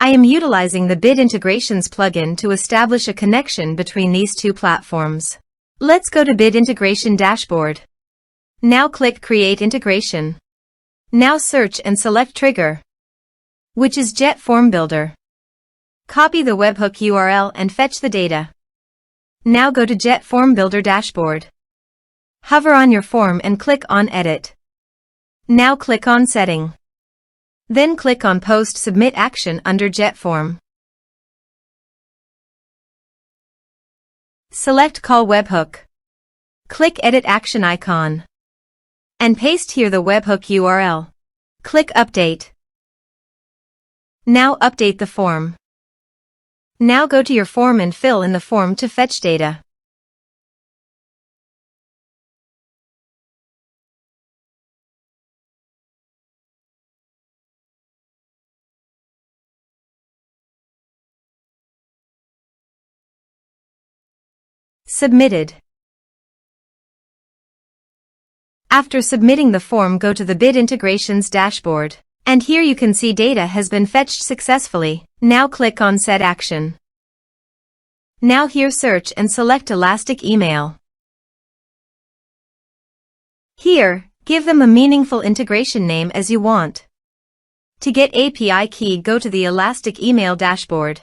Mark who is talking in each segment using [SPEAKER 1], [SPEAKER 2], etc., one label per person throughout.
[SPEAKER 1] I am utilizing the Bid Integrations plugin to establish a connection between these two platforms. Let's go to Bid Integration Dashboard. Now click Create Integration. Now search and select Trigger, which is JetFormBuilder. Copy the webhook URL and fetch the data. Now go to JetFormBuilder Dashboard. Hover on your form and click on Edit. Now click on Setting. Then click on Post Submit Action under JetForm. Select Call Webhook. Click Edit Action icon. And paste here the webhook URL. Click Update. Now update the form. Now go to your form and fill in the form to fetch data. Submitted. After submitting the form, go to the Bid Integrations dashboard. And here you can see data has been fetched successfully. Now click on Set Action. Now here search and select Elastic Email. Here, give them a meaningful integration name as you want. To get API key, go to the Elastic Email dashboard.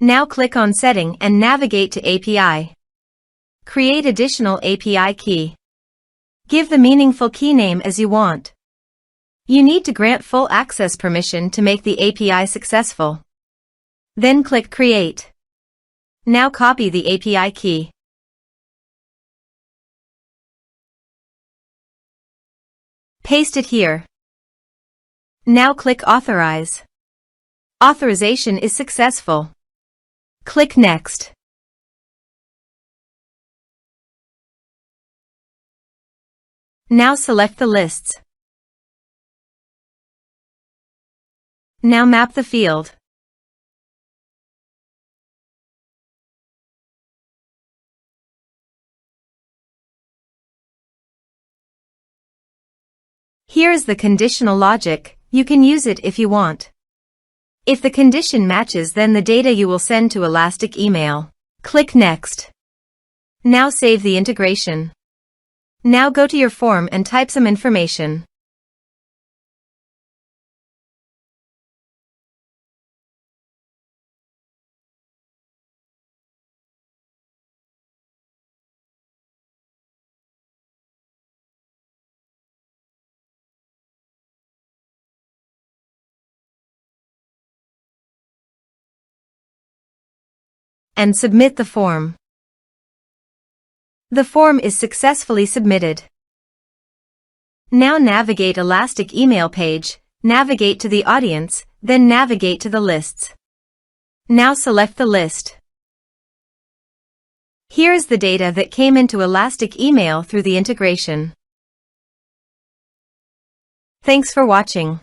[SPEAKER 1] Now click on Setting and navigate to API. Create additional API key. Give the meaningful key name as you want. You need to grant full access permission to make the API successful. Then click Create. Now copy the API key. Paste it here. Now click Authorize. Authorization is successful. Click Next. Now select the lists. Now map the field. Here is the conditional logic. You can use it if you want. If the condition matches, then the data you will send to Elastic Email. Click Next. Now save the integration. Now go to your form and type some information. And submit the form. The form is successfully submitted. Now navigate Elastic Email page, navigate to the audience, then navigate to the lists. Now select the list. Here is the data that came into Elastic Email through the integration. Thanks for watching.